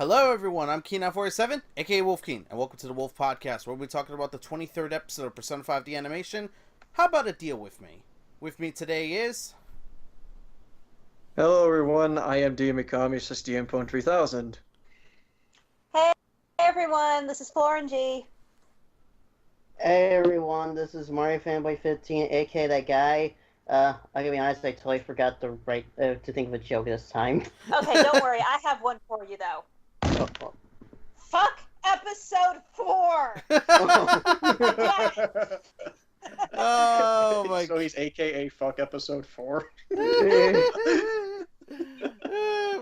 Hello, everyone. I'm Keen947, aka Wolf Keen, and welcome to the Wolf Podcast, where we'll be talking about the 23rd episode of Persona 5 The Animation. How about a deal with me? With me today is... Hello everyone, I am DM Mikami, DM Phone 3000. Hey everyone, this is Florin G. Hey everyone, this is Mario Fanboy 15, aka that guy. I'm gonna be honest, I totally forgot to think of a joke this time. Okay, don't worry, I have one for you though. Oh. Fuck episode 4! Oh my... So he's aka fuck episode 4.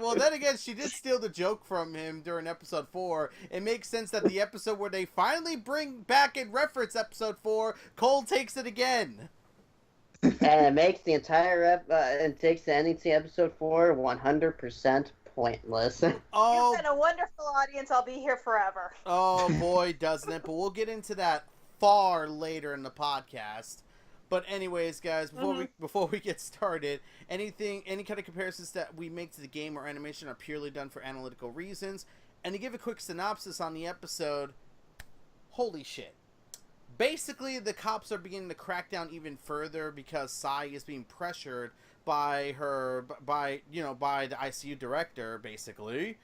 Well, then again, she did steal the joke from him during episode 4. It makes sense that the episode where they finally bring back and reference episode 4, Cole takes it again. And it makes the entire it takes the ending to episode 4 100% pointless. Oh, You've been a wonderful audience, I'll be here forever. oh boy, doesn't it? But we'll get into that far later in the podcast. But anyways, guys, before we get started, any kind of comparisons that we make to the game or animation are purely done for analytical reasons. And to give a quick synopsis on the episode, holy shit. Basically, the cops are beginning to crack down even further because Sai is being pressured by the ICU director, basically,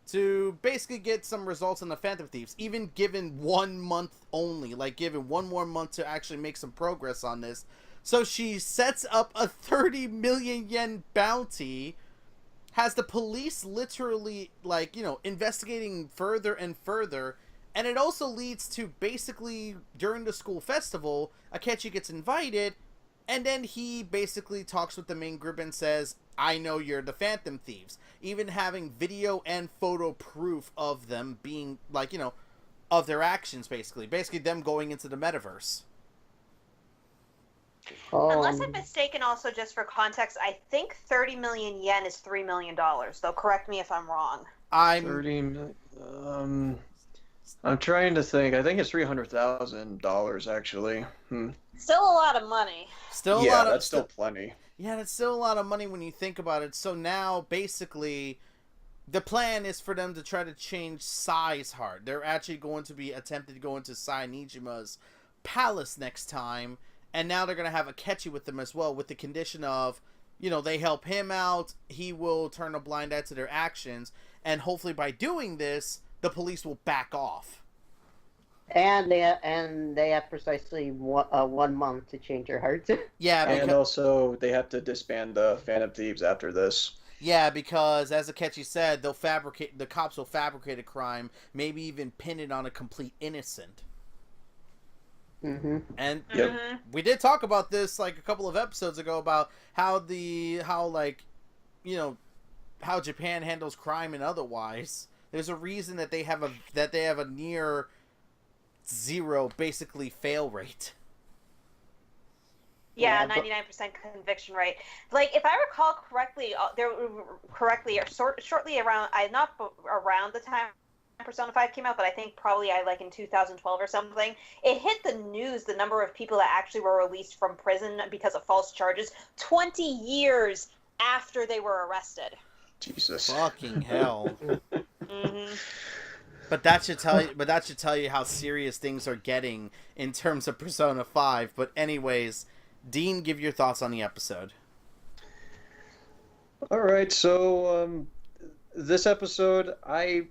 to basically get some results on the Phantom Thieves, even given 1 month only, given 1 more month to actually make some progress on this. So she sets up a 30 million yen bounty, has the police literally, investigating further and further, and it also leads to basically, during the school festival, Akechi gets invited, and then he basically talks with the main group and says, I know you're the Phantom Thieves. Even having video and photo proof of them being, of their actions, basically. Basically, them going into the metaverse. Unless I'm mistaken, also, just for context, I think 30 million yen is $3 million, though correct me if I'm wrong. 30 million, I'm trying to think. I think it's $300,000, actually. Still a lot of money. That's still plenty. Yeah, that's still a lot of money when you think about it. So now, basically, the plan is for them to try to change Sai's heart. They're actually going to be attempting to go into Sai Nijima's palace next time. And now they're going to have Akechi with them as well, with the condition of, they help him out. He will turn a blind eye to their actions. And hopefully by doing this, the police will back off. And they have precisely 1 month to change your heart. Yeah, and also they have to disband the Phantom Thieves after this. Yeah, because as Akechi said, the cops will fabricate a crime, maybe even pin it on a complete innocent. Mm-hmm. And we did talk about this a couple of episodes ago about how Japan handles crime and otherwise. There's a reason that they have a near zero basically fail rate. Yeah, 99% conviction rate. If I recall correctly, shortly around, not around the time Persona 5 came out, but I think probably in 2012 or something, it hit the news, the number of people that actually were released from prison because of false charges 20 years after they were arrested. Jesus. Fucking hell. Mm-hmm. But that should tell you how serious things are getting in terms of Persona 5. But anyways, Dean, give your thoughts on the episode. All right, so this episode, I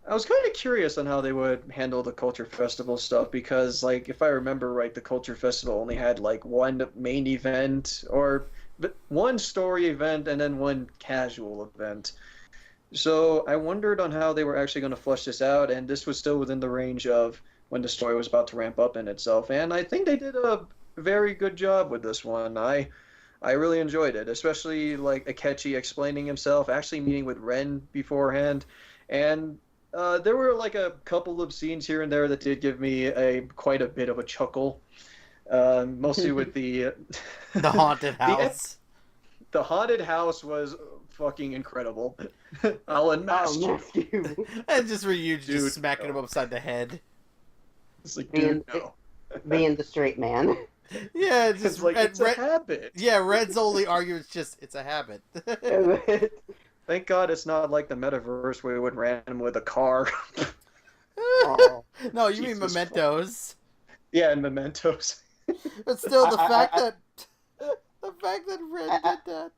was kind of curious on how they would handle the Culture Festival stuff because, if I remember right, the Culture Festival only had one main event or one story event and then one casual event. So I wondered on how they were actually going to flush this out, and this was still within the range of when the story was about to ramp up in itself. And I think they did a very good job with this one. I really enjoyed it, especially Akechi explaining himself, actually meeting with Ren beforehand, and there were a couple of scenes here and there that did give me quite a bit of a chuckle, mostly with the haunted house. The haunted house was fucking incredible. I'll unmask you. And just Ryuji just smacking him upside the head. It's dude, no. Being the straight man. Yeah, just it's a habit. Yeah, Red's only argument is just it's a habit. Thank God it's not like the metaverse where we would ram him with a car. Oh. No, you mean Jesus Mementos. Yeah, and mementos. But still, the fact I- that Red did that.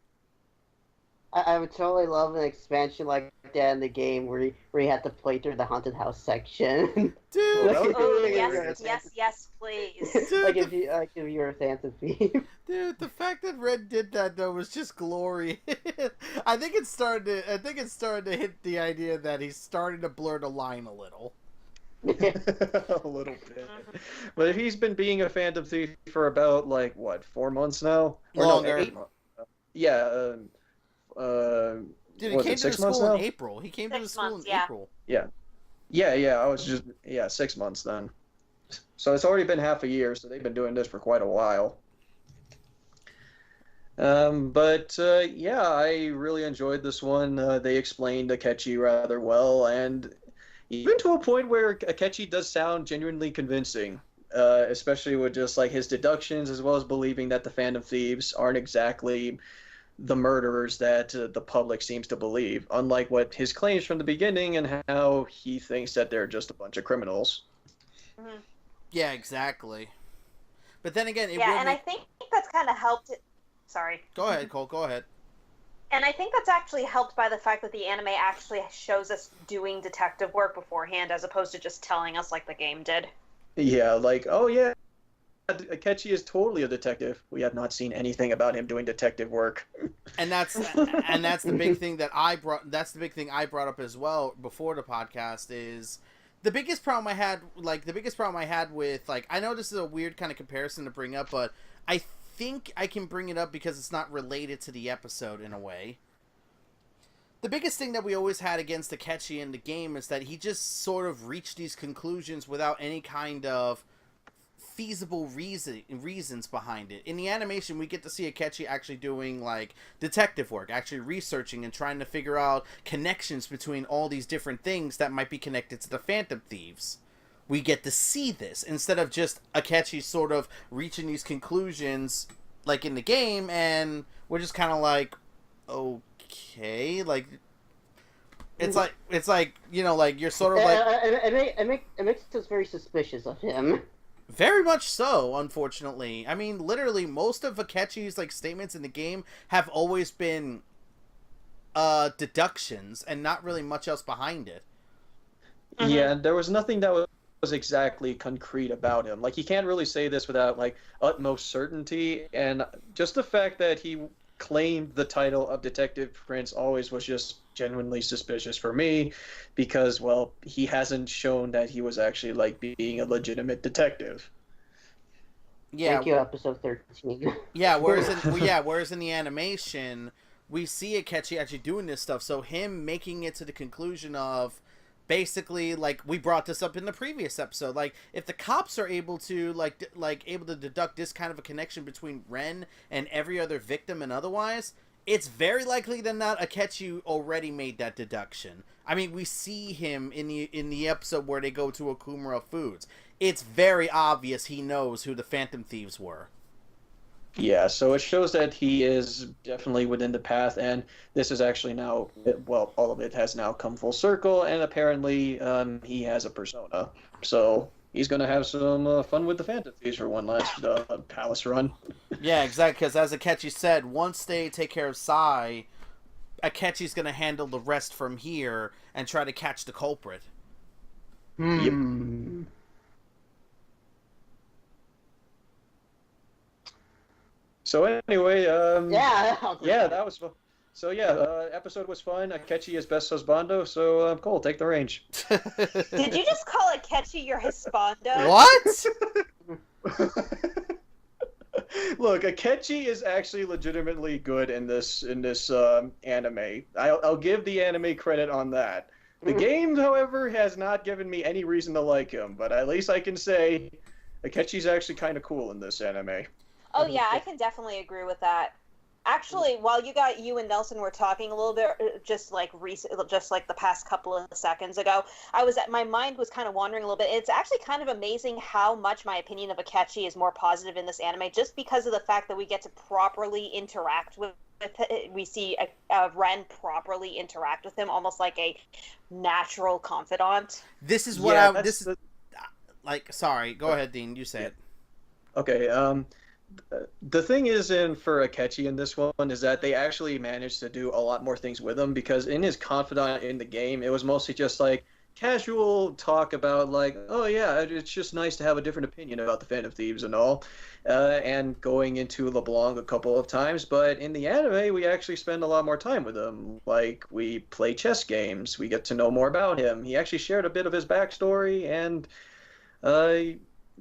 I would totally love an expansion like that in the game where you had to play through the haunted house section. Dude, That would be Oh, really yes, weird. yes, please. dude, if you were a Phantom Thief. dude, the fact that Red did that though was just glory. I think it started to hit the idea that he's starting to blur the line a little. A little bit. But if he's been being a Phantom Thief for about, 4 months now? Or Longer. No, 8 months. Yeah, Dude, he was came it to 6 the months school now? in April. He came to the 6 school months, in yeah. April. Yeah, I was just, 6 months then. So it's already been half a year, so they've been doing this for quite a while. Yeah, I really enjoyed this one. They explained Akechi rather well, and even to a point where Akechi does sound genuinely convincing, especially with just his deductions, as well as believing that the Phantom Thieves aren't exactly the murderers that the public seems to believe, unlike what his claims from the beginning and how he thinks that they're just a bunch of criminals. Mhm. Yeah, exactly. But then again, it Yeah, will and make... I think that's kind of helped. Sorry. Go ahead, Cole. Go ahead. And I think that's actually helped by the fact that the anime actually shows us doing detective work beforehand, as opposed to just telling us like the game did. Yeah, oh yeah, Akechi is totally a detective. We have not seen anything about him doing detective work. And that's the big thing that I brought. That's the big thing I brought up as well before the podcast is the biggest problem I had. With I know this is a weird kind of comparison to bring up, but I think I can bring it up because it's not related to the episode in a way. The biggest thing that we always had against Akechi in the game is that he just sort of reached these conclusions without any kind of feasible reasons behind it. In the animation, we get to see Akechi actually doing detective work, actually researching and trying to figure out connections between all these different things that might be connected to the Phantom Thieves. We get to see this instead of just Akechi sort of reaching these conclusions in the game, and we're just kind of okay, it's you're sort of It makes us very suspicious of him. Very much so, unfortunately. I mean, literally, most of Akechi's statements in the game have always been deductions and not really much else behind it. Yeah, there was nothing that was exactly concrete about him. He can't really say this without utmost certainty, and just the fact that he claimed the title of Detective Prince always was just genuinely suspicious for me, because he hasn't shown that he was actually being a legitimate detective. Yeah. Thank you, episode 13. Yeah, whereas in the animation, we see Akechi actually doing this stuff, so him making it to the conclusion of basically we brought this up in the previous episode, if the cops are able to able to deduct this kind of a connection between Ren and every other victim and otherwise, it's very likely than not Akechi already made that deduction. I mean, we see him in the episode where they go to Okumura Foods. It's very obvious he knows who the Phantom Thieves were. Yeah, so it shows that he is definitely within the path, and this is actually now, all of it has now come full circle, and apparently he has a persona. So he's going to have some fun with the Phantom Thieves for one last palace run. Yeah, exactly, because as Akechi said, once they take care of Sai, Akechi's going to handle the rest from here and try to catch the culprit. Hmm. So anyway, Yeah. that was fun. So episode was fun. Akechi is best husbando, so Cole, take the range. Did you just call Akechi your husbando? What? Look, Akechi is actually legitimately good in this anime. I'll give the anime credit on that. The game, however, has not given me any reason to like him, but at least I can say Akechi's actually kind of cool in this anime. Oh yeah, I can definitely agree with that. Actually, while you and Nelson were talking a little bit, just the past couple of seconds ago, my mind was kind of wandering a little bit. It's actually kind of amazing how much my opinion of Akechi is more positive in this anime, just because of the fact that we get to properly interact with we see Ren properly interact with him, almost like a natural confidant. This is what sorry, go ahead, Dean. You say it. Okay. The thing is for Akechi in this one is that they actually managed to do a lot more things with him, because in his confidant in the game, it was mostly just like casual talk about like, oh yeah, it's just nice to have a different opinion about the Phantom Thieves and all, and going into LeBlanc a couple of times. But in the anime, we actually spend a lot more time with him. Like, we play chess games, we get to know more about him. He actually shared a bit of his backstory, and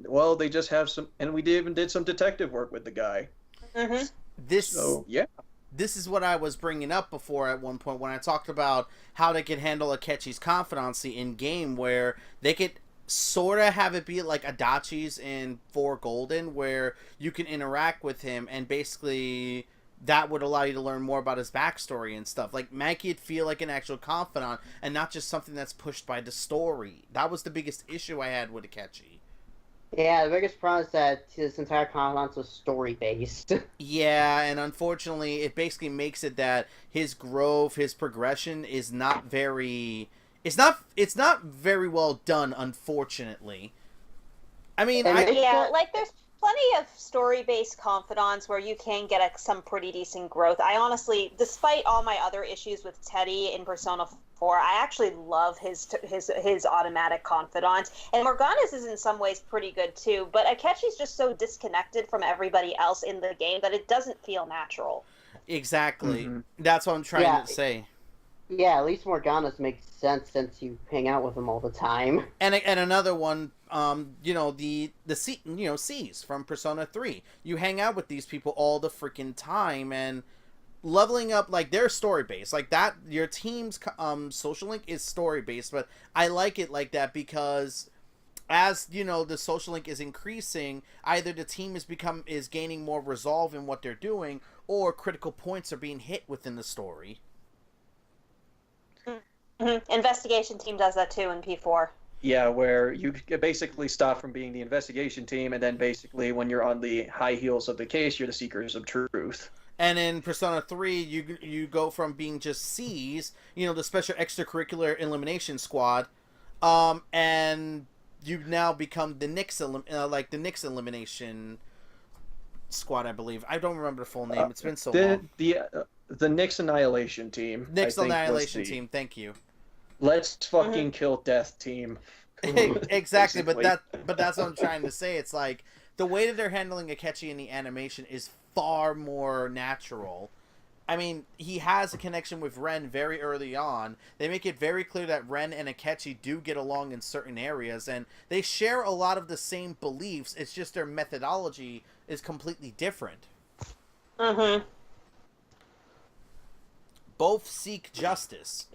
well, they just have some, and we even did some detective work with the guy. Mm-hmm. This is what I was bringing up before at one point when I talked about how they could handle Akechi's confidency in game, where they could sort of have it be like Adachi's in For Golden, where you can interact with him and basically that would allow you to learn more about his backstory and stuff. Like, make it feel like an actual confidant and not just something that's pushed by the story. That was the biggest issue I had with Akechi. Yeah, the biggest problem is that his entire confidence was story-based. Yeah, and unfortunately, it basically makes it that his growth, his progression is not very... It's not very well done, unfortunately. I mean, like, there's plenty of story-based confidants where you can get some pretty decent growth. I honestly, despite all my other issues with Teddy in Persona 4, I actually love his automatic confidant. And Morgana's is in some ways pretty good too, but Akechi's just so disconnected from everybody else in the game that it doesn't feel natural. Exactly. Mm-hmm. That's what I'm trying to say. Yeah, at least Morgana's makes sense since you hang out with him all the time. And another one, the C's from Persona 3. You hang out with these people all the freaking time, and leveling up, like, they're story-based. Like, that, your team's social link is story-based, but I like it like that because as, the social link is increasing, either the team is gaining more resolve in what they're doing, or critical points are being hit within the story. Mm-hmm. Investigation team does that too in P4. Yeah, where you basically stop from being the investigation team, and then basically when you're on the high heels of the case, you're the seekers of truth. And in Persona 3, you go from being just C's, the special extracurricular elimination squad, and you now become the Nyx elimination squad, I believe. I don't remember the full name. It's been so long. The Nyx Annihilation team. Nyx Annihilation team, thank you. Let's fucking kill Death team. Exactly, but that's what I'm trying to say. It's like, the way that they're handling Akechi in the animation is far more natural. I mean, he has a connection with Ren very early on. They make it very clear that Ren and Akechi do get along in certain areas, and they share a lot of the same beliefs. It's just their methodology is completely different. Mm-hmm. Both seek justice.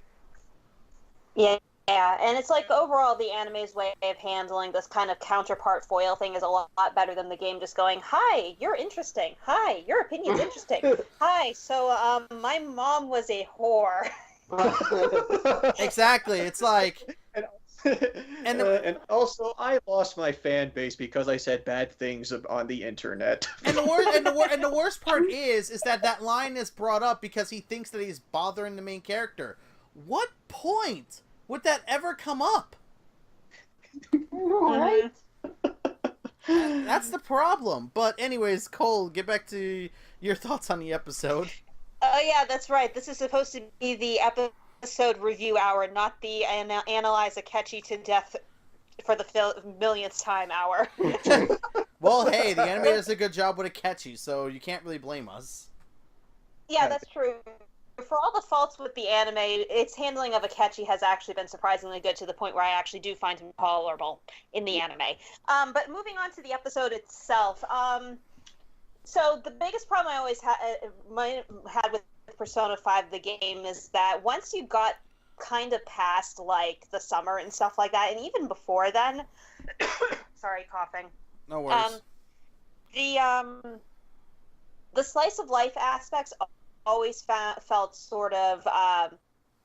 Yeah, and it's like overall the anime's way of handling this kind of counterpart foil thing is a lot better than the game just going, hi, you're interesting. Hi, your opinion's interesting. Hi, so my mom was a whore. Exactly, it's like... And also, I lost my fan base because I said bad things on the internet. And the worst part is that line is brought up because he thinks that he's bothering the main character. What point would that ever come up? Right? That's the problem. But anyways, Cole, get back to your thoughts on the episode. Oh yeah, that's right. This is supposed to be the episode review hour, not the analyze Akechi to death for the millionth time hour. Well, hey, the anime does a good job with Akechi, so you can't really blame us. Yeah, that's true. For all the faults with the anime, its handling of Akechi has actually been surprisingly good, to the point where I actually do find him tolerable in the anime. But moving on to the episode itself, so the biggest problem I always had with Persona 5, the game, is that once you got kind of past, like, the summer and stuff like that, and even before then, sorry, coughing. No worries. The slice of life aspects always felt sort of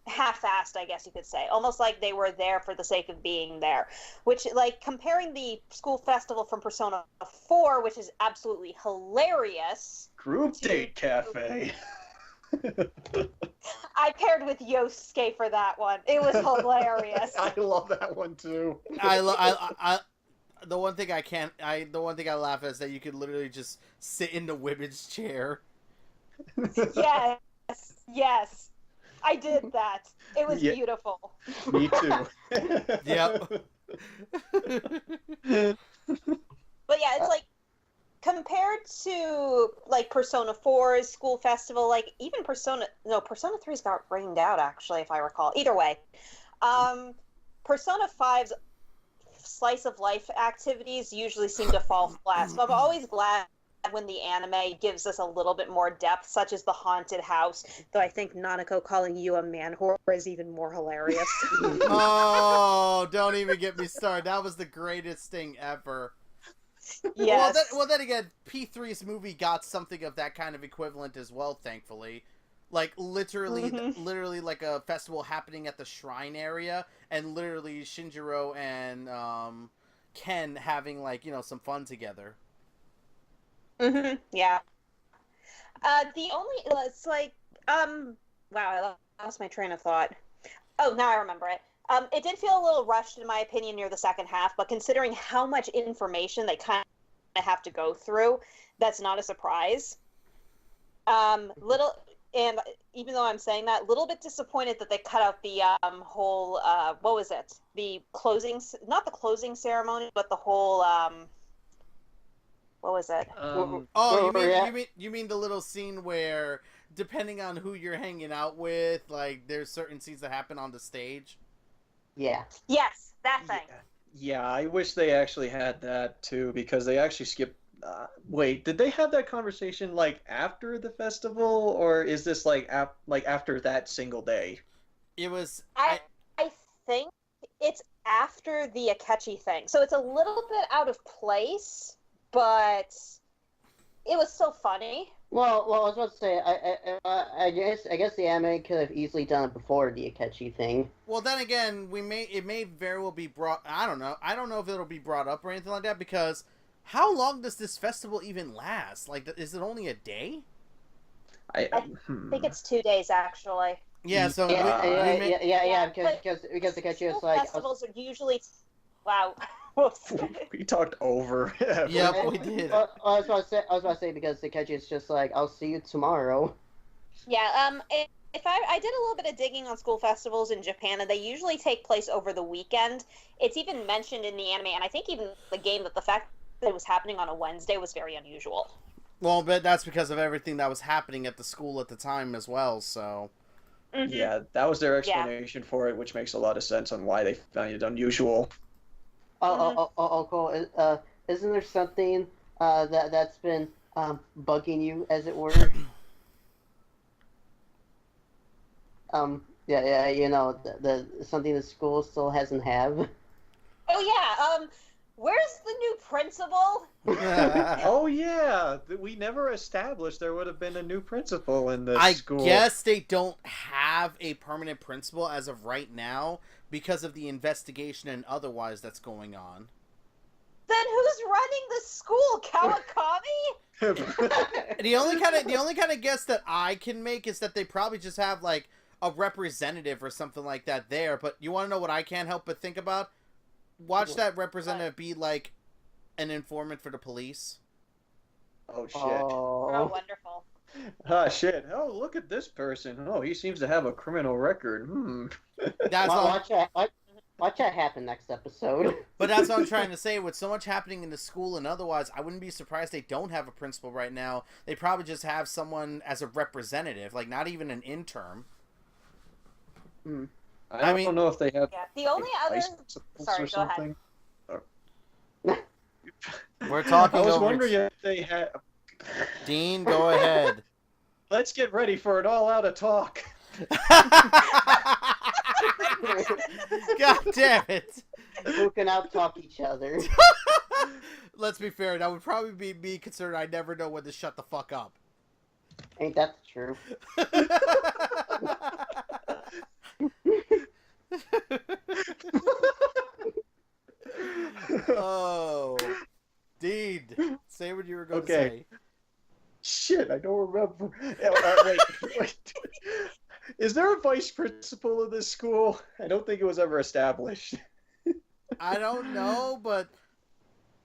half-assed, I guess you could say. Almost like they were there for the sake of being there. Which, like, comparing the school festival from Persona 4, which is absolutely hilarious. Group Date Cafe. I paired with Yosuke for that one. It was hilarious. I love that one too. The one thing I laugh at is that you could literally just sit in the women's chair. Yes, yes. I did that. It was Yeah. beautiful. Me too. Yep. But yeah, it's like compared to like Persona 4's school festival, like even Persona 3's got rained out actually, if I recall. Either way, Persona 5's slice of life activities usually seem to fall flat. So I'm always glad when the anime gives us a little bit more depth, such as the haunted house. Though I think Nanako calling you a man whore is even more hilarious. Oh, don't even get me started. That was the greatest thing ever. Yes. Well, then again, P3's movie got something of that kind of equivalent as well, thankfully. Like, literally like a festival happening at the shrine area, and literally Shinjiro and Ken having, like, some fun together. Yeah. It's like, wow, I lost my train of thought. Oh, now I remember it. It did feel a little rushed, in my opinion, near the second half, but considering how much information they kind of have to go through, that's not a surprise. And even though I'm saying that, a little bit disappointed that they cut out the whole, what was it? Not the closing ceremony, but the whole, what was it? You mean the little scene where, depending on who you're hanging out with, like, there's certain scenes that happen on the stage? Yeah. Yes, that thing. Yeah, I wish they actually had that too, because they actually skipped. Wait, did they have that conversation like after the festival, or is this like after that single day? It was. I think it's after the Akechi thing, so it's a little bit out of place, but it was still funny. Well, I was about to say, I guess the anime could have easily done it before the Akechi thing. Well, then again, it may very well be brought. I don't know if it'll be brought up or anything like that, because how long does this festival even last? Like, is it only a day? I think it's 2 days actually. Yeah. So because Akechi was like, festivals are usually wow. We talked over. Yep, we did. I was about to say because Akechi is just like, I'll see you tomorrow. Yeah. If I did a little bit of digging on school festivals in Japan, and they usually take place over the weekend. It's even mentioned in the anime, and I think even the game, that the fact that it was happening on a Wednesday was very unusual. Well, but that's because of everything that was happening at the school at the time as well, so. Mm-hmm. Yeah, that was their explanation for it, which makes a lot of sense on why they found it unusual. Oh, cool. Isn't there something that's been bugging you, as it were? Yeah, the something the school still hasn't have. Oh yeah, where's the new principal? Oh yeah, we never established there would have been a new principal in this school. I guess they don't have a permanent principal as of right now because of the investigation and otherwise that's going on. Then who's running the school, Kawakami? The only kind of guess that I can make is that they probably just have like a representative or something like that there. But you want to know what I can't help but think about? Watch that representative be like an informant for the police. Oh shit. Oh, wonderful. Ah shit. Oh, look at this person. Oh, he seems to have a criminal record. That's all. Watch that happen next episode. But that's what I'm trying to say. With so much happening in the school and otherwise, I wouldn't be surprised they don't have a principal right now. They probably just have someone as a representative, like not even an intern. I don't know if they have. Yeah. The only other. Sorry, or go ahead. something. We're talking. I was over wondering if they had. Dean, go ahead. Let's get ready for an all-out talk. God damn it! Who can out-talk each other? Let's be fair. That would probably be me concerned. I never know when to shut the fuck up. Ain't that the truth? Oh, Dean, say what you were going to say. Shit, shit, I don't remember. Wait. Is there a vice principal of this school? I don't think it was ever established. I don't know, but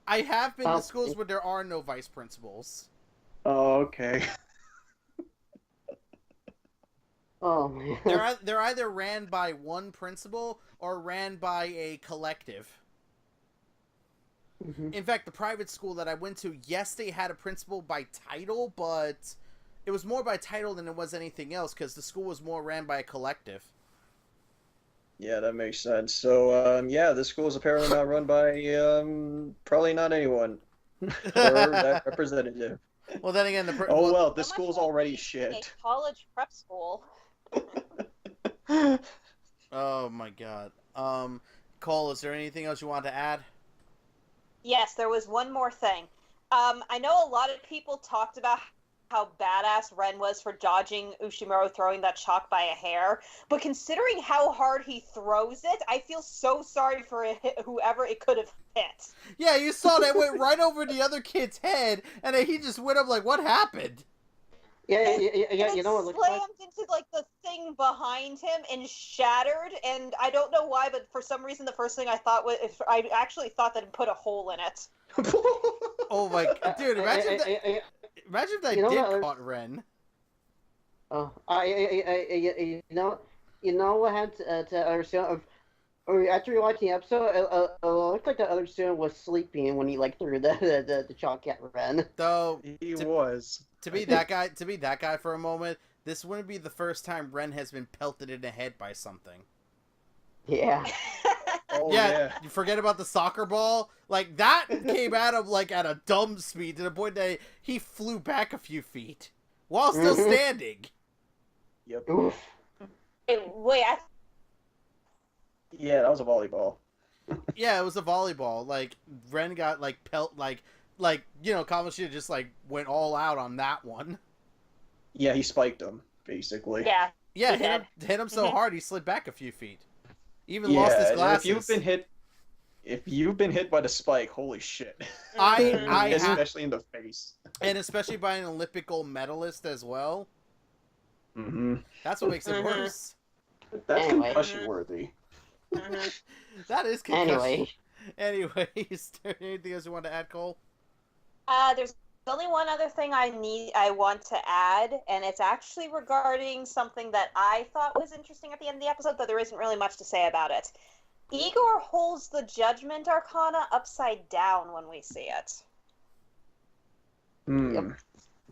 I have been Oh. to schools where there are no vice principals. Oh, okay. Oh man. They're either ran by one principal or ran by a collective. Mhm. In fact, the private school that I went to, yes, they had a principal by title, but it was more by title than it was anything else because the school was more ran by a collective. Yeah, that makes sense. So, yeah, this school is apparently not run by, probably not anyone. Or that representative. Well, then again, Oh, well, this So much school's like already a shit. college prep school. Oh my god. Cole, is there anything else you want to add? Yes, there was one more thing. I know a lot of people talked about how badass Ren was for dodging Ushimuro throwing that chalk by a hair, but considering how hard he throws it, I feel so sorry for whoever it could have hit. Yeah, you saw that went right over the other kid's head, and then he just went up like, what happened? Yeah, And you know what it looks slammed like? into like the thing behind him and shattered. And I don't know why, but for some reason, the first thing I thought was I actually thought that it put a hole in it. Oh my dude, imagine that, imagine if that You know did what? caught Ren. Oh, you know what happened to other student? Or after you watched the episode, it looked like the other student was sleeping when he like threw the chalk at Ren. Though He was. to be that guy for a moment, this wouldn't be the first time Ren has been pelted in the head by something. Yeah. Oh, Yeah, yeah. you forget about the soccer ball? Like, that came at him, like, at a dumb speed to the point that he flew back a few feet while still Mhm. standing. Yep. Oof. Wait, Yeah, that was a volleyball. Yeah, it was a volleyball. Like, Ren got, like, you know, Kamoshida just, like, went all out on that one. Yeah, he spiked him, basically. yeah. Yeah, He hit him so Mhm. hard he slid back a few feet. Even Yeah, lost his and glasses. if you've been hit by the spike, holy shit. I Especially in the face. And especially by an Olympic gold medalist as well. Mm-hmm. That's what makes it Mhm. worse. That's Anyway. concussion worthy. Mhm. That is concussion. Anyway. Anyways, is there anything else you want to add, Cole? There's only one other thing I want to add, and it's actually regarding something that I thought was interesting at the end of the episode, but there isn't really much to say about it. Igor holds the Judgment Arcana upside down when we see it. Hmm.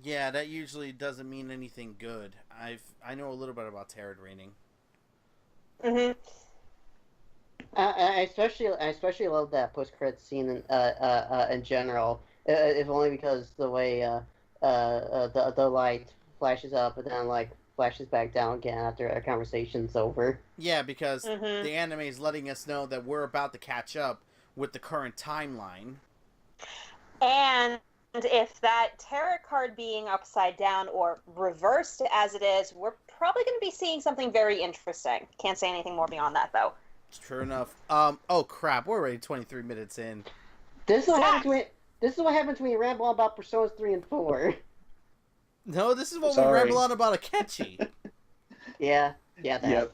Yeah, that usually doesn't mean anything good. I know a little bit about tarot reading. Mm-hmm. I especially love that post-credit scene in general. If only because the way the light flashes up and then like flashes back down again after a conversation's over. Yeah, because Mhm. the anime is letting us know that we're about to catch up with the current timeline. And if that tarot card being upside down or reversed as it is, we're probably going to be seeing something very interesting. Can't say anything more beyond that, though. It's true enough. Oh crap, we're already 23 minutes in. This is what Zach! happens when you ramble on about Personas 3 and 4. No, this is what we Sorry. ramble on about Akechi. Yeah, that. Yep.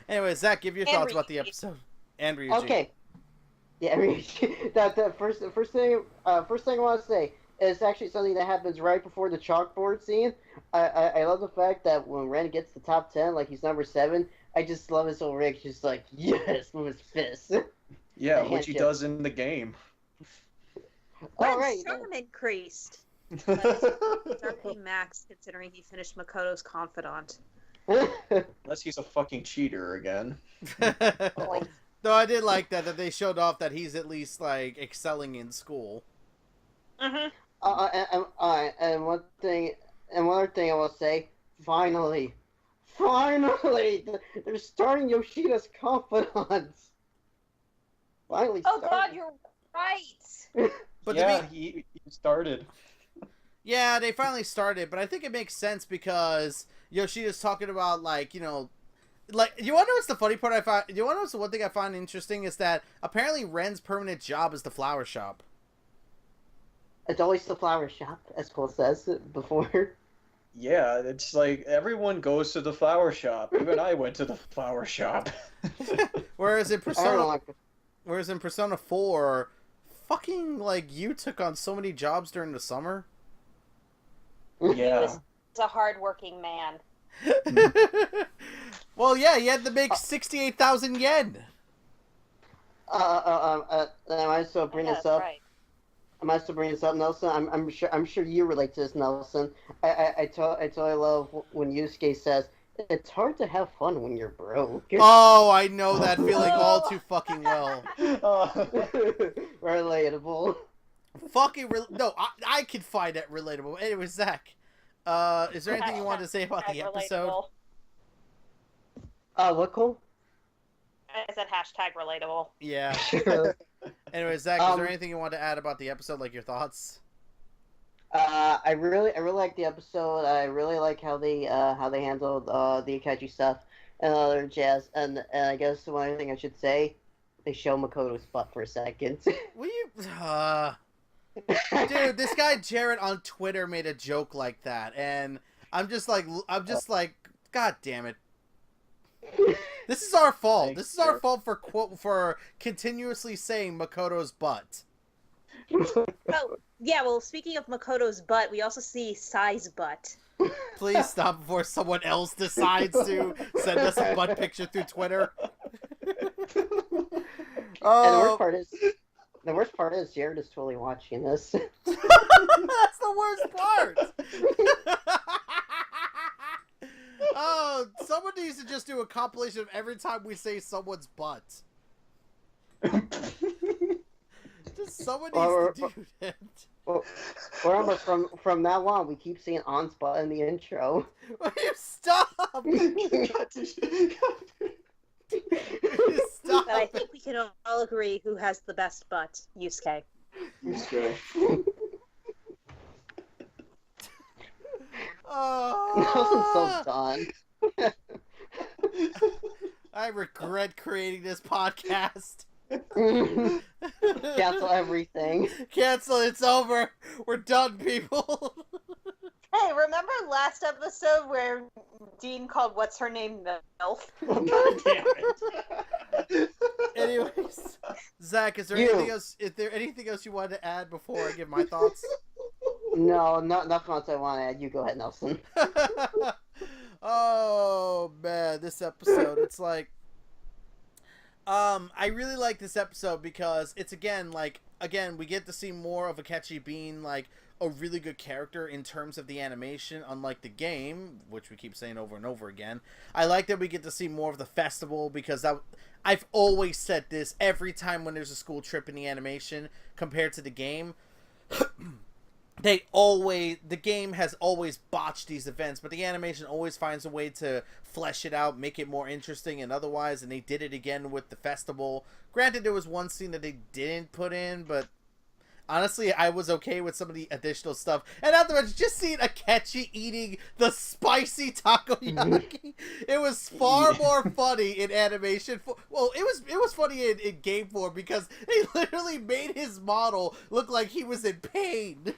Anyway, Zach, give your And thoughts about the Ryuji. episode. And Ryuji. Okay. Yeah, I mean, the first thing I want to say is actually something that happens right before the chalkboard scene. I love the fact that when Ren gets the top 10, like he's number 7, I just love his little rig, just like, yes, with his fist. Yeah, The which he handshake. does in the game. All right. charm increased. Darky Max, considering he finished Makoto's confidant. Unless he's a fucking cheater again. Though I did like that they showed off that he's at least like excelling in school. Mm-hmm. And one other thing I will say, finally, they're starting Yoshida's confidants. Finally. Oh, starting. God, you're right. But yeah, to be, he started. yeah, they finally started, but I think it makes sense because Yoshida's talking about like, you know, like you want to know what's the funny part I find? You want to know what's the one thing I find interesting is that apparently Ren's permanent job is the flower shop. It's always the flower shop, as Cole says before. Yeah, it's like everyone goes to the flower shop. Even I went to the flower shop. Whereas in I don't Persona, like. whereas in Persona 4, fucking like you took on so many jobs during the summer. He Yeah. was a hardworking man. Well, yeah, you had to make 68,000 yen. I might as well bring Yeah, this that's up. right. I might as well bring this up, Nelson. I'm sure you relate to this, Nelson. I totally love when Yusuke says it's hard to have fun when you're broke. Oh, I know that feeling all too fucking well. Relatable. No, I can find that relatable. Anyway, Zach, is there anything you want to say about the episode? Relatable. What cool? I said hashtag relatable. Yeah. Sure. Anyway, Zach, is there anything you want to add about the episode, like your thoughts? I really like the episode. I really like how they handled the Akechi stuff and other jazz. And I guess the one thing I should say, they show Makoto's butt for a second. Will you? Dude, this guy Jared on Twitter made a joke like that, and I'm just like, God damn it! This is our fault. Thanks, This is our Jared. fault for continuously saying Makoto's butt. Oh, yeah, well, speaking of Makoto's butt, we also see Sai's butt. Please stop before someone else decides to send us a butt picture through Twitter. And Oh, the worst part is Jared is totally watching this. that's the worst part. Oh, someone needs to just do a compilation of every time we say someone's butt. Just someone needs to do that. Well, remember, from now on, we keep seeing On's butt in the intro. Will you stop? Stop. But I think we can all agree who has the best butt, Yusuke. Oh. Nelson's so done. I regret creating this podcast. Cancel everything. Cancel. It's over. We're done, people. Hey, remember last episode where Dean called what's her name MILF? Anyways, Zach, is there You. anything else? Is there anything else you wanted to add before I give my thoughts? No, nothing else I want to add. You go ahead, Nelson. Oh man, this episode, it's like I really like this episode because it's again we get to see more of Akechi being like a really good character in terms of the animation, unlike the game, which we keep saying over and over again. I like that we get to see more of the festival because I've always said this every time when there's a school trip in the animation compared to the game. The game has always botched these events, but the animation always finds a way to flesh it out, make it more interesting and otherwise, and they did it again with the festival. Granted, there was one scene that they didn't put in, but honestly, I was okay with some of the additional stuff. And not to mention, just seeing Akechi eating the spicy takoyaki, it was far more funny in animation. Well, it was funny in game form because they literally made his model look like he was in pain.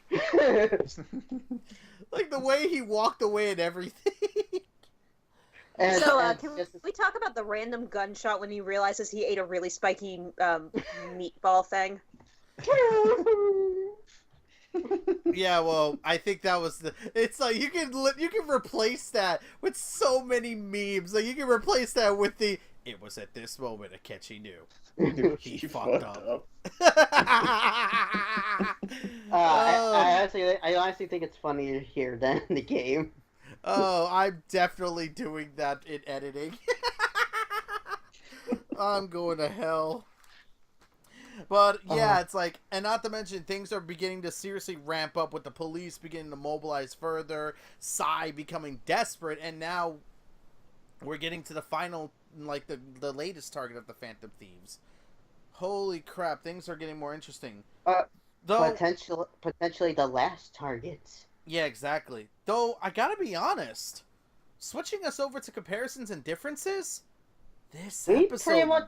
Like the way he walked away and everything. And, So, and can just- we talk about the random gunshot when he realizes he ate a really spiky meatball thing? Yeah, well, I think that was it's like you can replace that with so many memes. Like you can replace that with it was at this moment Akechi knew. He fucked up. I honestly think it's funnier here than in the game. Oh, I'm definitely doing that in editing. I'm going to hell. But yeah, it's like, and not to mention things are beginning to seriously ramp up with the police beginning to mobilize further, Sai becoming desperate, and now we're getting to the final, like the latest target of the Phantom Thieves. Holy crap, things are getting more interesting. Though, Potentially the last target. yeah, exactly. Though, I gotta be honest, switching us over to comparisons and differences, this We episode... pretty much.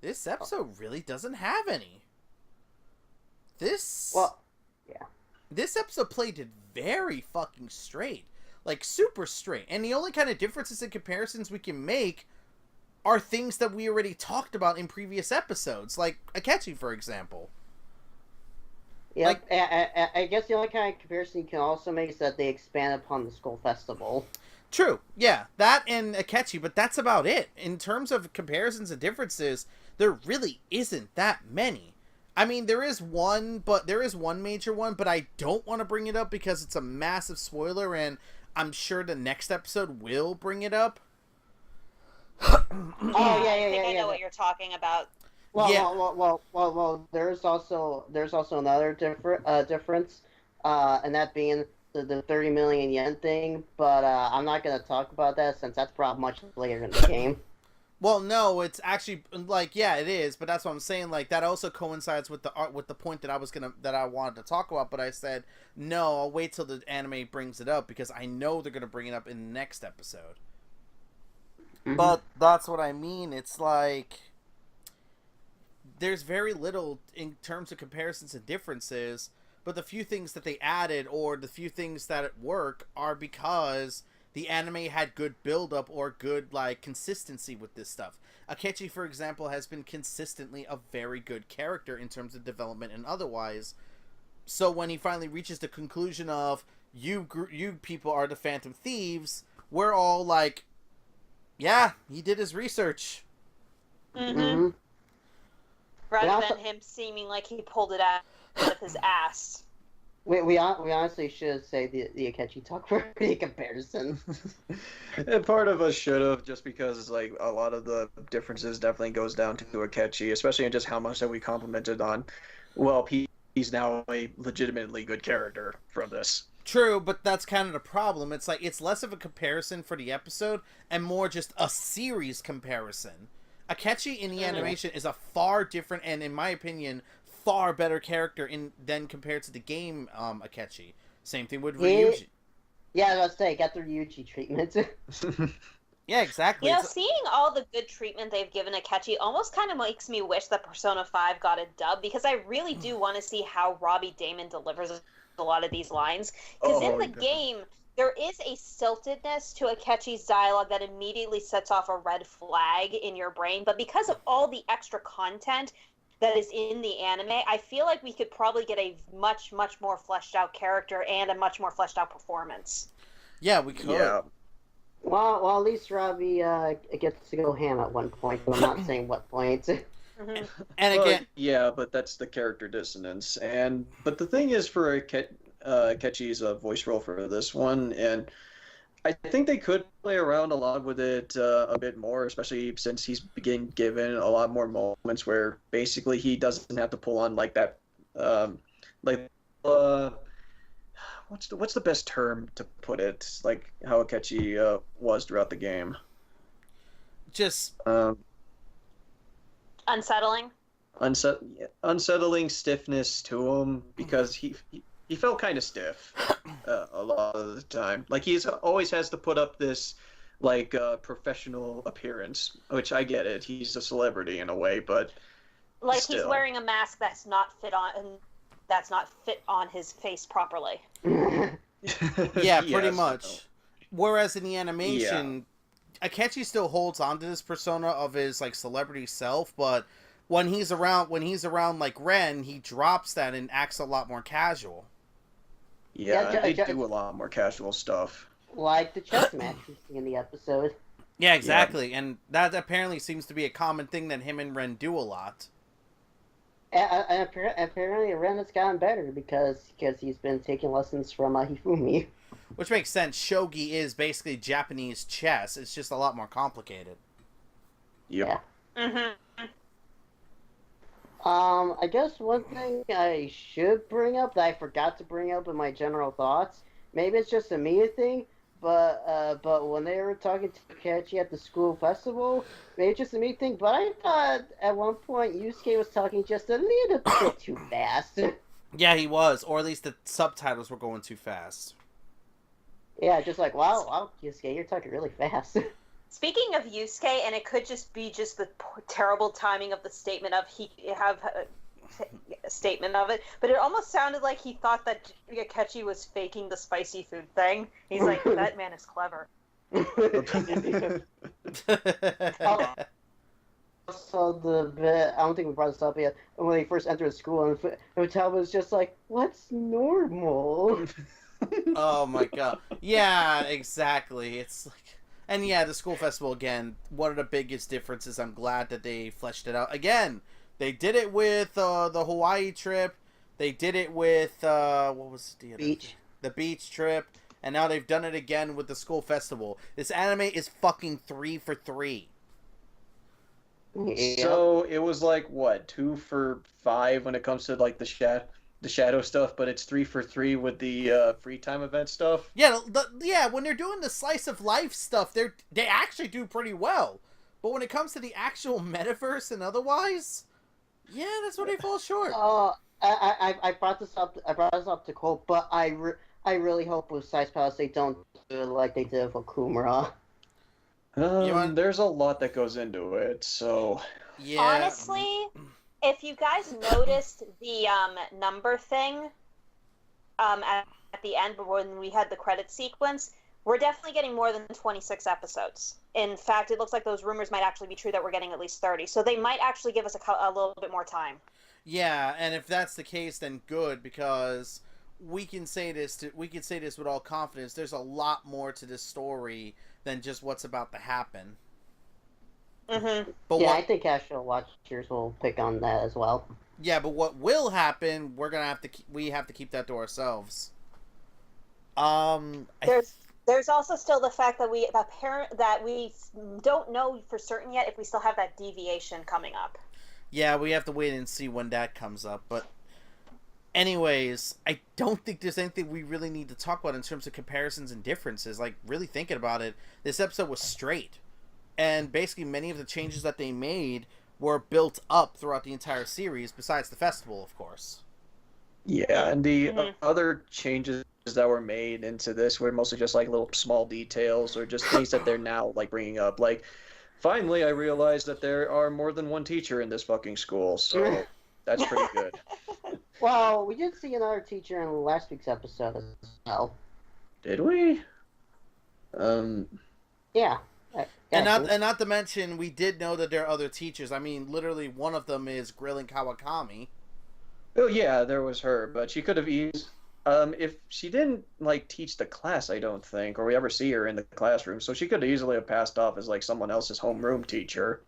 This episode really doesn't have any. This Well, yeah. This episode played it very fucking straight. like super straight. And the only kind of differences and comparisons we can make are things that we already talked about in previous episodes, like Akechi, for example. Yep. I guess the only kind of comparison you can also make is that they expand upon the Skull Festival. True, yeah, that and Akechi, but that's about it. In terms of comparisons and differences, there really isn't that many. I mean, there is one major one, but I don't want to bring it up because it's a massive spoiler, and I'm sure the next episode will bring it up. I think I know what you're talking about. Well, there's also another difference, and that being the 30 million yen thing. But I'm not gonna talk about that since that's brought much later in the game. Well, no, it's actually like, yeah, it is, but that's what I'm saying. Like, that also coincides with the point that I wanted to talk about. But I said no, I'll wait till the anime brings it up because I know they're gonna bring it up in the next episode. Mm-hmm. But that's what I mean. It's like there's very little in terms of comparisons and differences, but the few things that they added or the few things that work are because the anime had good build-up or good, like, consistency with this stuff. Akechi, for example, has been consistently a very good character in terms of development and otherwise. So when he finally reaches the conclusion of, you people are the Phantom Thieves, we're all like, yeah, he did his research. Mm-hmm. Rather than him seeming like he pulled it out of his ass. We honestly should say the Akechi talk for the comparison. And part of us should have, just because like a lot of the differences definitely goes down to Akechi, especially in just how much that we complimented on. Well, he's now a legitimately good character from this. True, but that's kind of the problem. It's like it's less of a comparison for the episode and more just a series comparison. Akechi in the animation is a far different and, in my opinion, far better character than compared to the game Akechi. Same thing with Ryuji. Yeah, I was gonna say, got the Ryuji treatment. Yeah, exactly. You know, seeing all the good treatment they've given Akechi almost kind of makes me wish that Persona 5 got a dub, because I really do want to see how Robbie Damon delivers a lot of these lines. Because in the game, there is a stiltedness to Akechi's dialogue that immediately sets off a red flag in your brain, but because of all the extra content that is in the anime, I feel like we could probably get a much, much more fleshed out character and a much more fleshed out performance. Yeah, we could. Yeah. Well, at least Robbie gets to go ham at one point, but I'm not saying what point. Mm-hmm. And again, yeah, but that's the character dissonance. But the thing is, for Akechi's voice role for this one, and I think they could play around a lot with it a bit more, especially since he's been given a lot more moments where basically he doesn't have to pull on like that, what's the best term to put it? Like how Akechi was throughout the game. Just unsettling. Unsettling stiffness to him, because he felt kind of stiff a lot of the time. Like he's always has to put up this like professional appearance, which I get it. He's a celebrity in a way, but like still. He's wearing a mask that's not fit on his face properly. Yeah, pretty much. Whereas in the animation, Akechi still holds on to this persona of his like celebrity self, but when he's around like Ren, he drops that and acts a lot more casual. Yeah, they do a lot more casual stuff. Like the chess match we see in the episode. Yeah, exactly. Yeah. And that apparently seems to be a common thing that him and Ren do a lot. And apparently Ren has gotten better because he's been taking lessons from Hifumi. Which makes sense. Shogi is basically Japanese chess. It's just a lot more complicated. Yep. Yeah. Mm-hmm. I guess one thing I should bring up that I forgot to bring up in my general thoughts, maybe it's just a me thing, but when they were talking to Akechi at the school festival, maybe it's just a me thing, but I thought at one point Yusuke was talking just a little bit too fast. Yeah, he was, or at least the subtitles were going too fast. Yeah, just like, wow, Yusuke, you're talking really fast. Speaking of Yusuke, and it could just be just the terrible timing of the statement of statement of it, but it almost sounded like he thought that Akechi was faking the spicy food thing. He's like, that man is clever. Also, the bit, I don't think we brought this up yet, when they first entered school, and Futaba was just like, what's normal? Oh my god. Yeah, exactly. It's like, and yeah, the school festival again, one of the biggest differences, I'm glad that they fleshed it out. Again, they did it with the Hawaii trip. They did it with, what was the other Beach. The beach trip. And now they've done it again with the school festival. This anime is fucking 3 for 3. Yeah. So it was like what, 2 for 5 when it comes to like the shadow stuff, but it's 3 for 3 with the free time event stuff. Yeah, yeah. When they're doing the slice of life stuff, they actually do pretty well. But when it comes to the actual metaverse and otherwise, yeah, that's where they fall short. I brought this up. I brought this up to Cole, but I really hope with Size Palace they don't do it like they did with Kumara. There's a lot that goes into it, so Yeah. Honestly, if you guys noticed the number thing at the end when we had the credit sequence, we're definitely getting more than 26 episodes. In fact, it looks like those rumors might actually be true that we're getting at least 30. So they might actually give us a little bit more time. Yeah, and if that's the case, then good, because we can say this with all confidence. There's a lot more to this story than just what's about to happen. Mm-hmm. But Yeah, I think casual watchers will pick on that as well. Yeah, but what will happen? We have to keep that to ourselves. There's also still the fact that we don't know for certain yet if we still have that deviation coming up. Yeah, we have to wait and see when that comes up. But anyways, I don't think there's anything we really need to talk about in terms of comparisons and differences. Like, really thinking about it, this episode was straight. And basically many of the changes that they made were built up throughout the entire series, besides the festival, of course. yeah, and the other changes that were made into this were mostly just like little small details or just things that they're now like bringing up. Like, finally, I realized that there are more than one teacher in this fucking school, so that's pretty good. Well, we did see another teacher in last week's episode as well. Did we? Yeah. And not to mention, we did know that there are other teachers. I mean, literally, one of them is grilling Kawakami. Oh yeah, there was her, but she could have eased. If she didn't like teach the class, I don't think, or we ever see her in the classroom, so she could easily have passed off as like someone else's homeroom teacher.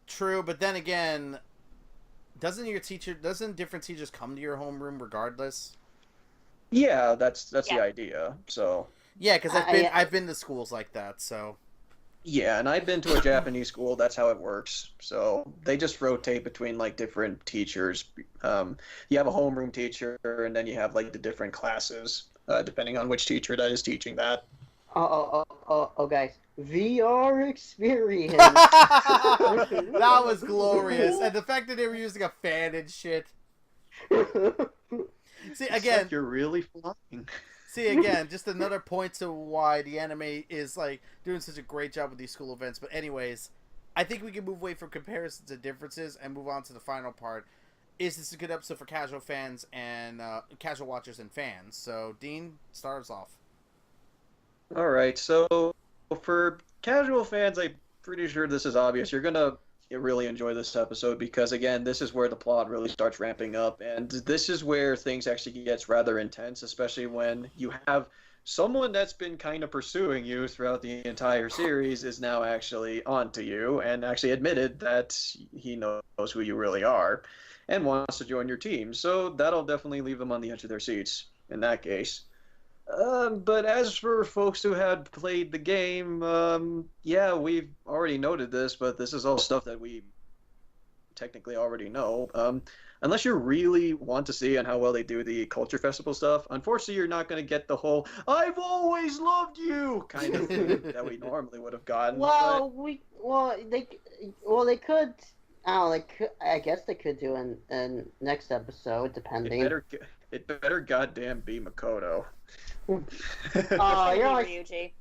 True, but then again, doesn't different teachers come to your homeroom regardless? Yeah, that's the idea. So Yeah, because I've been to schools like that, so. yeah, and I've been to a Japanese school. That's how it works. So they just rotate between like different teachers. You have a homeroom teacher, and then you have like the different classes, depending on which teacher that is teaching that. Oh, guys. VR experience. That was glorious. And the fact that they were using a fan and shit. See, It's again, like you're really flying. See, again, just another point to why the anime is, like, doing such a great job with these school events. But anyways, I think we can move away from comparisons and differences and move on to the final part. Is this a good episode for casual fans and casual watchers and fans? So, Dean, start us off. All right, so for casual fans, I'm pretty sure this is obvious. You're going to really enjoy this episode because, again, this is where the plot really starts ramping up, and this is where things actually gets rather intense, especially when you have someone that's been kind of pursuing you throughout the entire series is now actually onto you and actually admitted that he knows who you really are and wants to join your team. So that'll definitely leave them on the edge of their seats in that case. But as for folks who had played the game, yeah, we've already noted this, but this is all stuff that we technically already know. Unless you really want to see on how well they do the Culture Festival stuff, unfortunately, you're not going to get the whole "I've always loved you" kind of thing that we normally would have gotten. Well, they could. I guess they could do in next episode, depending. It better goddamn be Makoto. Oh, you're like, Ryuji.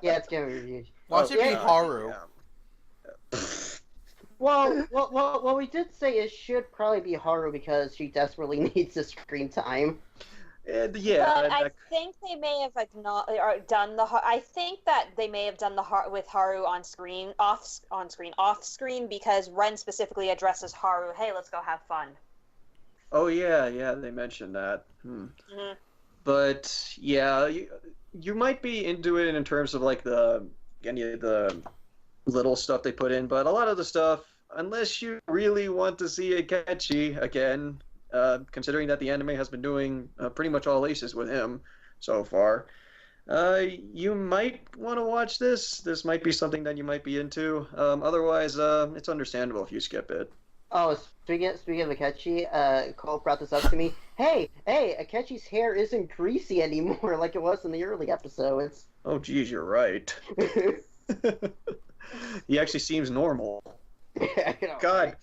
yeah, it's gonna be Ryuji. Watch it be Haru. Yeah. What we did say it should probably be Haru because she desperately needs the screen time. And But I think they may have done the. I think that they may have done the with Haru on screen, off screen, because Ren specifically addresses Haru. Hey, let's go have fun. oh yeah, they mentioned that. Mm-hmm. But yeah, you might be into it in terms of like any of the little stuff they put in, but a lot of the stuff, unless you really want to see Akechi again, considering that the anime has been doing pretty much all aces with him so far, you might want to watch this. This might be something that you might be into. Otherwise, it's understandable if you skip it. Oh, speaking of Akechi, Cole brought this up to me. Hey, Akechi's hair isn't greasy anymore like it was in the early episodes. Oh, geez, you're right. He actually seems normal. God,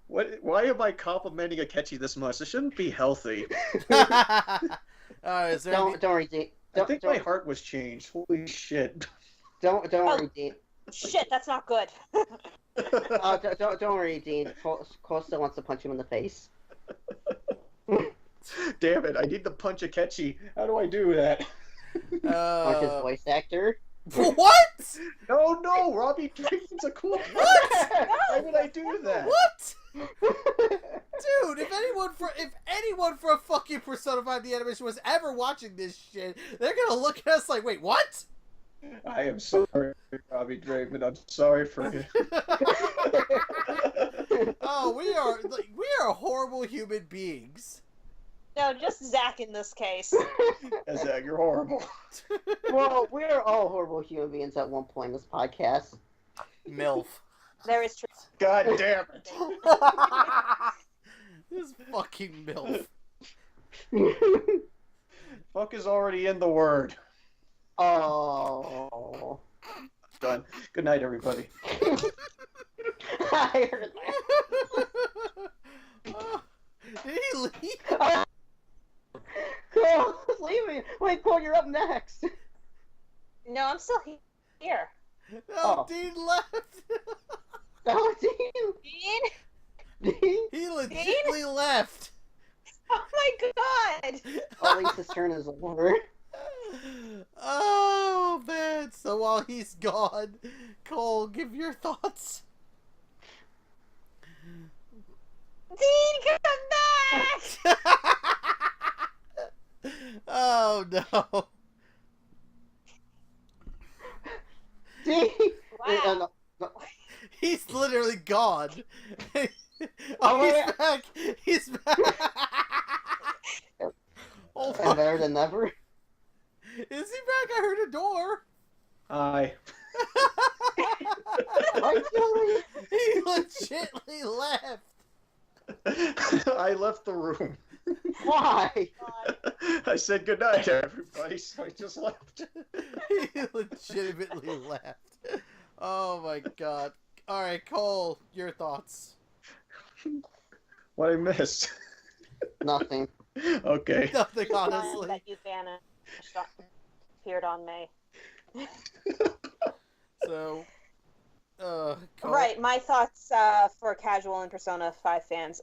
why am I complimenting Akechi this much? This shouldn't be healthy. Is there Don't worry, Dean. I think my heart was changed. Holy shit. Don't worry, Dean. Shit, that's not good. Don't worry, Dean. Cole still wants to punch him in the face. Damn it, I need to punch Akechi. How do I do that? Punch his voice actor. What? No, Robbie Drake's a cool What? Why would I do that? What? Dude, if anyone for a fucking Persona 5 the animation was ever watching this shit, they're gonna look at us like, wait, what? I am sorry, Robbie Drake, but I'm sorry for you. Oh, we are horrible human beings. No, just Zach in this case. Zach, you're horrible. Well, we're all horrible human beings at one point in this podcast. MILF. There is truth. God damn it. This fucking MILF. Fuck is already in the word. Oh. Done. Good night, everybody. I heard Oh, did he leave? that. Cole, leaving. Wait, Cole, you're up next. No, I'm still here. No, Oh. Dean left. Oh, Dean. Dean? Dean? He legitimately left. Oh my god! At least his turn is over. Oh man! So while he's gone, Cole, give your thoughts. Dean, come back! Oh no! Dean. Wow. No. He's literally gone. Oh, he's yeah. back. He's back. Oh, And fuck. better than ever. Is he back? I heard a door. Hi. He legitimately left. I left the room. Why? I said good night, everybody, so I just left. He legitimately left. Oh my god. Alright, Cole, your thoughts. What I missed? Nothing. Okay. Nothing, Glad honestly. that you vanished, appeared on May. So, Cole. Right, my thoughts for casual and Persona 5 fans.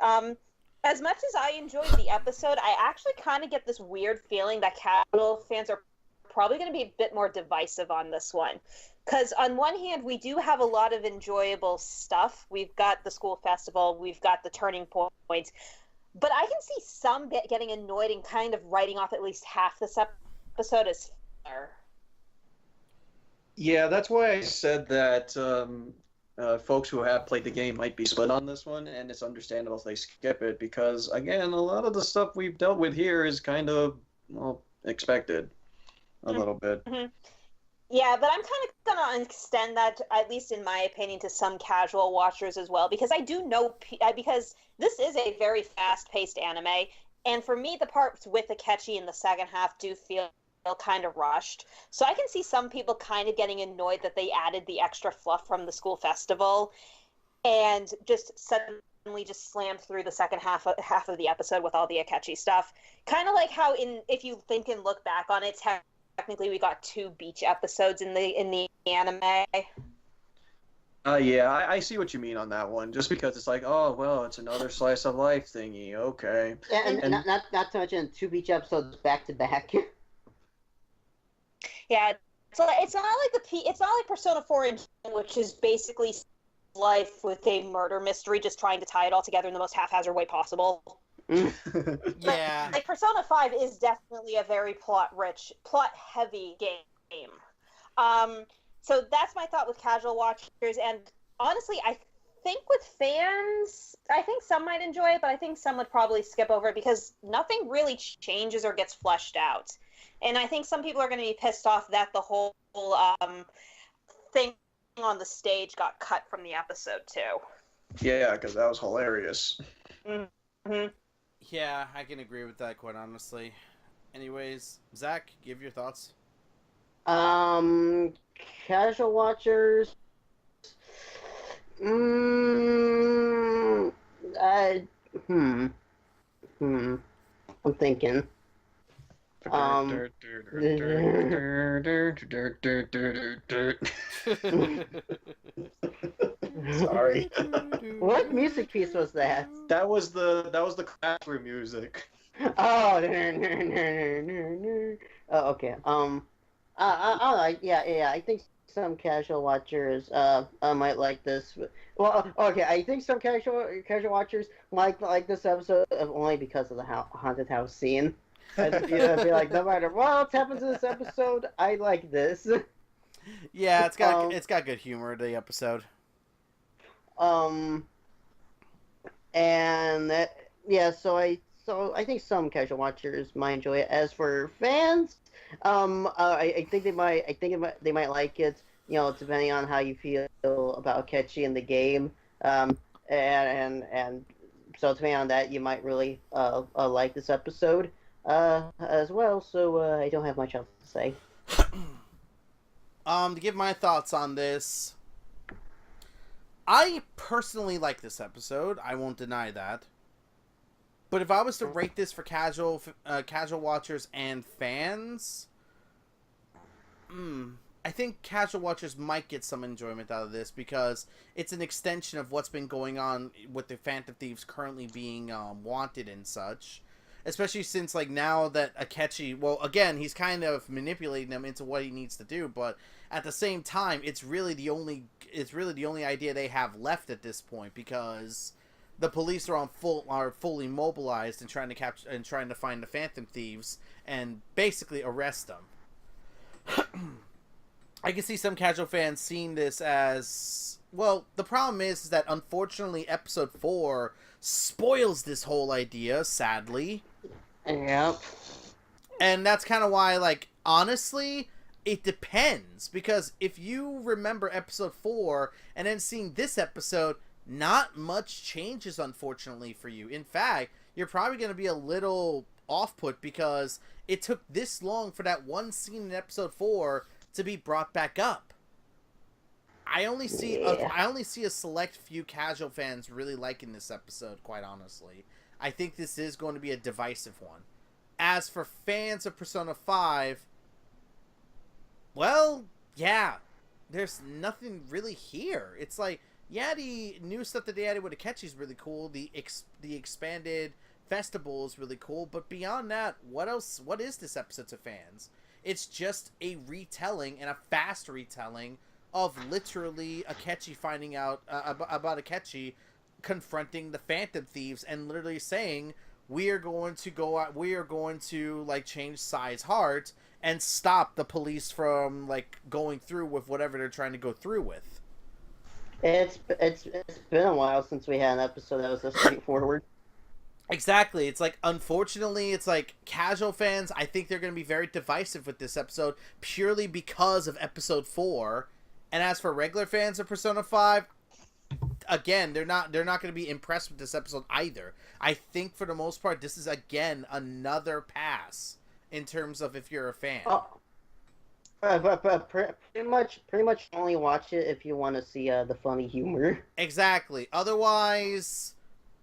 As much as I enjoyed the episode, I actually kind of get this weird feeling that casual fans are probably going to be a bit more divisive on this one. Because on one hand, we do have a lot of enjoyable stuff. We've got the school festival, we've got the turning points. But I can see some getting annoyed and kind of writing off at least half this episode as filler. Yeah, that's why I said that folks who have played the game might be split on this one, and it's understandable if they skip it, because, again, a lot of the stuff we've dealt with here is kind of, well, expected a little bit. Mm-hmm. Yeah, but I'm kind of going to extend that, at least in my opinion, to some casual watchers as well, because I do know, because this is a very fast-paced anime, and for me, the parts with Akechi in the second half do feel kind of rushed. So I can see some people kind of getting annoyed that they added the extra fluff from the school festival and just suddenly just slammed through the second half of the episode with all the Akechi stuff. Kind of like how if you think and look back on it, technically we got 2 beach episodes in the anime. Yeah, I see what you mean on that one. Just because it's like, oh well, it's another slice of life thingy. Okay. And, And- not to mention 2 Beach episodes back to back. Yeah, so it's not like it's not like Persona 4 which is basically life with a murder mystery, just trying to tie it all together in the most haphazard way possible. Yeah. Like Persona 5 is definitely a very plot-rich, plot-heavy game. So that's my thought with casual watchers, and honestly, I think with fans, I think some might enjoy it, but I think some would probably skip over it because nothing really changes or gets fleshed out. And I think some people are going to be pissed off that the whole thing on the stage got cut from the episode too. Yeah, because that was hilarious. Mm-hmm. Yeah, I can agree with that, quite honestly. Anyways, Zach, give your thoughts. Casual watchers. I'm thinking. Sorry. What music piece was that? That was the classroom music. Oh, oh, okay. Yeah. I think some casual watchers might like this. Well, okay. I think some casual watchers might like this episode only because of the haunted house scene. I'd be like, no matter what else happens in this episode, I like this. Yeah, it's got good humor, the episode. So I think some casual watchers might enjoy it. As for fans, I think they might like it. Depending on how you feel about Akechi in the game, and so depending on that, you might really like this episode as well. So I don't have much else to say. To give my thoughts on this, I personally like this episode. I won't deny that. But if I was to rate this for casual watchers and fans, I think casual watchers might get some enjoyment out of this because it's an extension of what's been going on with the Phantom Thieves currently being wanted and such. Especially since, like, now that Akechi, well, again, he's kind of manipulating them into what he needs to do, but at the same time, it's really the only idea they have left at this point because the police are fully mobilized and trying to find the Phantom Thieves and basically arrest them. I can see some casual fans seeing this as, well, the problem is that unfortunately episode 4 spoils this whole idea, sadly. Yep. And that's kind of why, like, honestly, it depends. Because if you remember episode 4 and then seeing this episode, not much changes, unfortunately, for you. In fact, you're probably going to be a little off-put because it took this long for that one scene in episode 4 to be brought back up. I only see a select few casual fans really liking this episode, quite honestly. I think this is going to be a divisive one. As for fans of Persona 5, well, yeah, there's nothing really here. It's like, yeah, the new stuff that they added with Akechi is really cool. The expanded festival is really cool. But beyond that, what else? What is this episode to fans? It's just a retelling and a fast retelling of literally Akechi finding out about Akechi confronting the Phantom Thieves and literally saying, we are going to like change Sai's heart and stop the police from like going through with whatever they're trying to go through with. It's been a while since we had an episode that was this straightforward. Exactly. It's like, unfortunately, it's like casual fans, I think they're going to be very divisive with this episode purely because of episode 4. And as for regular fans of Persona 5, again, they're not going to be impressed with this episode either. I think for the most part, this is again another pass in terms of if you're a fan. But pretty much only watch it if you want to see the funny humor. Exactly. Otherwise,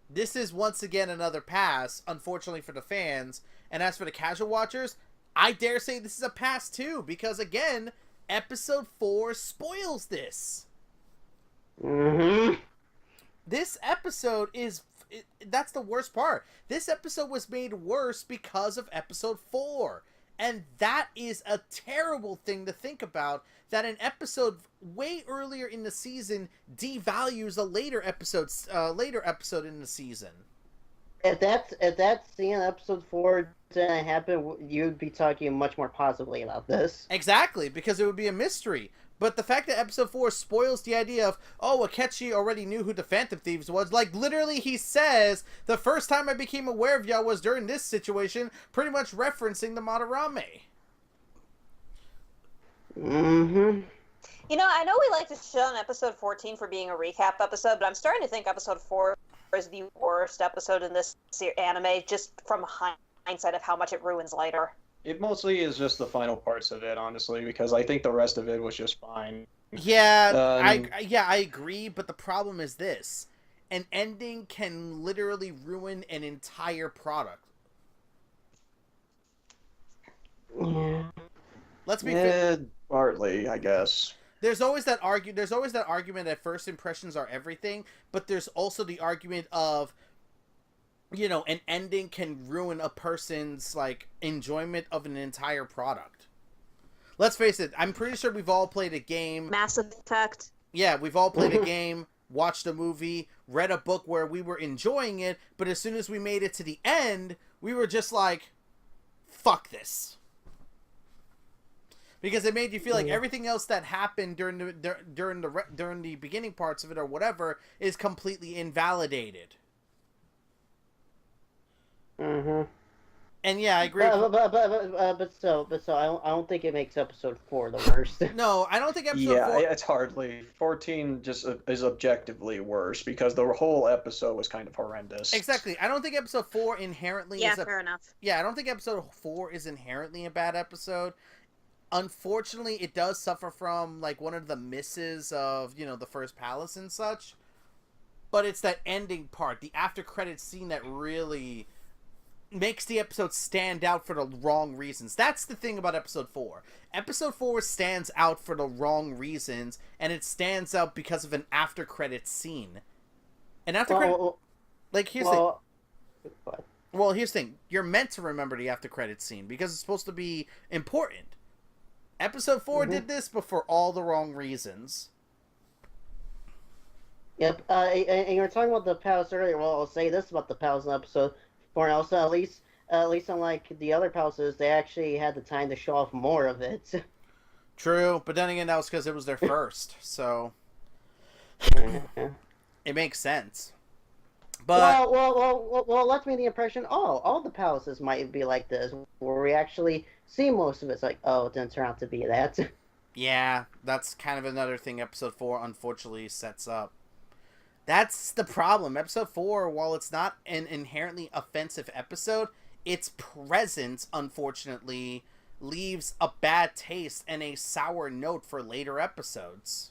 this is once again another pass, unfortunately for the fans. And as for the casual watchers, I dare say this is a pass too, because again, episode 4 spoils this. Mm-hmm. This episode that's the worst part. This episode was made worse because of episode 4. And that is a terrible thing to think about, that an episode way earlier in the season devalues a later episode in the season. If that's scene in episode 4 didn't happen, you'd be talking much more positively about this. Exactly, because it would be a mystery. But the fact that episode 4 spoils the idea of, oh, Akechi already knew who the Phantom Thieves was. Like, literally, he says, the first time I became aware of y'all was during this situation, pretty much referencing the Madarame. Mm-hmm. You know, I know we like to shit on episode 14 for being a recap episode, but I'm starting to think episode 4 is the worst episode in this anime, just from hindsight of how much it ruins later. It mostly is just the final parts of it, honestly, because I think the rest of it was just fine. Yeah, I agree, but the problem is this. An ending can literally ruin an entire product. Yeah. Let's be fair. Partly, I guess. There's always that argument that first impressions are everything, but there's also the argument of, you know, an ending can ruin a person's, like, enjoyment of an entire product. Let's face it, I'm pretty sure we've all played a game. Mass Effect. Yeah, we've all played a game, watched a movie, read a book where we were enjoying it, but as soon as we made it to the end, we were just like, fuck this. Because it made you feel like everything else that happened during the beginning parts of it or whatever is completely invalidated. Mm-hmm. And yeah, I agree. But so I don't think it makes episode 4 the worst. No, I don't think episode 4... it's hardly. 14 just is objectively worse because the whole episode was kind of horrendous. Exactly. I don't think episode 4 inherently is fair enough. Yeah, I don't think episode 4 is inherently a bad episode. Unfortunately, it does suffer from, like, one of the misses of, you know, the first palace and such. But it's that ending part, the after credits scene, that really makes the episode stand out for the wrong reasons. That's the thing about episode 4. Episode 4 stands out for the wrong reasons, and it stands out because of an after credits scene. And after here's the thing. Well, here's the thing. You're meant to remember the after credits scene because it's supposed to be important. Episode 4 did this, but for all the wrong reasons. Yep. And you were talking about the palace earlier. Well, I'll say this about the palace in episode 4. And also, at least unlike the other palaces, they actually had the time to show off more of it. True, but then again, that was because it was their first, so it makes sense. But well, it left me the impression, all the palaces might be like this, where we actually see most of it. It's like, oh, it didn't turn out to be that. Yeah, that's kind of another thing episode 4 unfortunately sets up. That's the problem. Episode 4, while it's not an inherently offensive episode, its presence, unfortunately, leaves a bad taste and a sour note for later episodes.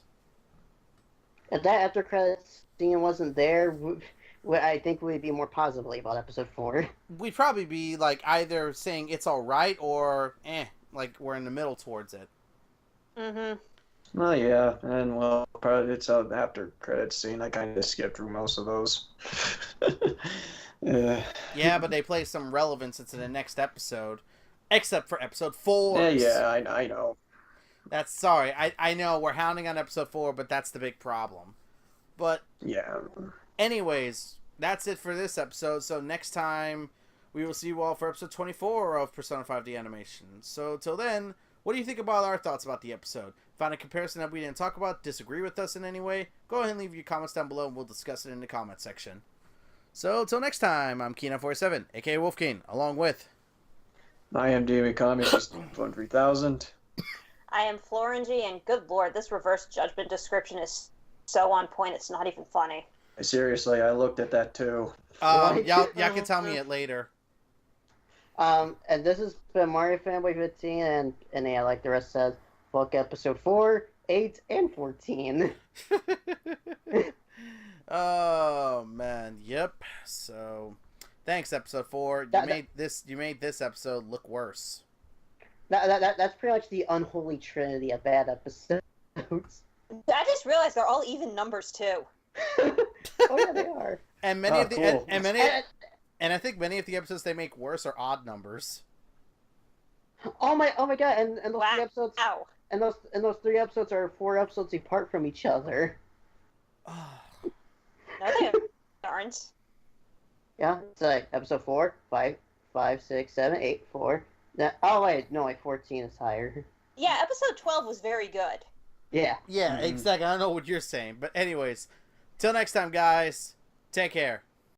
If that after credits scene wasn't there, I think we'd be more positively about episode 4. We'd probably be, like, either saying it's alright or, like, we're in the middle towards it. Mm-hmm. Well, yeah, and well, probably it's an after credits scene. I kind of skipped through most of those. Yeah, but they play some relevance into the next episode, except for episode 4. Yeah, I know. That's sorry. I know we're hounding on episode 4, but that's the big problem. But yeah. Anyways, that's it for this episode. So next time we will see you all for episode 24 of Persona 5 Animation. So till then, what do you think about our thoughts about the episode? Found a comparison that we didn't talk about? Disagree with us in any way? Go ahead and leave your comments down below and we'll discuss it in the comment section. So till next time, I'm Keenan47, aka Wolfking, along with... I am David Comics, 3000. I am Florengy, and good lord, this reverse judgment description is so on point, it's not even funny. Seriously, I looked at that too. Y'all can tell me it later. And this has been Mario Fanboy 15, and yeah, like the rest says, fuck episode 4, 8, and 14. Oh man, yep. So, thanks episode 4. You made this episode look worse. That's pretty much the unholy trinity of bad episodes. I just realized they're all even numbers too. Oh yeah, they are. And many of the cool. and I think many of the episodes they make worse are odd numbers. Oh my god! And those Wow. three episodes. Ow. And those 3 episodes are 4 episodes apart from each other. No, they aren't. Yeah, it's like episode 4, 5, 6, 7, 8, 4. Oh wait, no, like 14 is higher. Yeah, episode 12 was very good. Yeah. Yeah, exactly. I don't know what you're saying, but anyways, till next time, guys. Take care.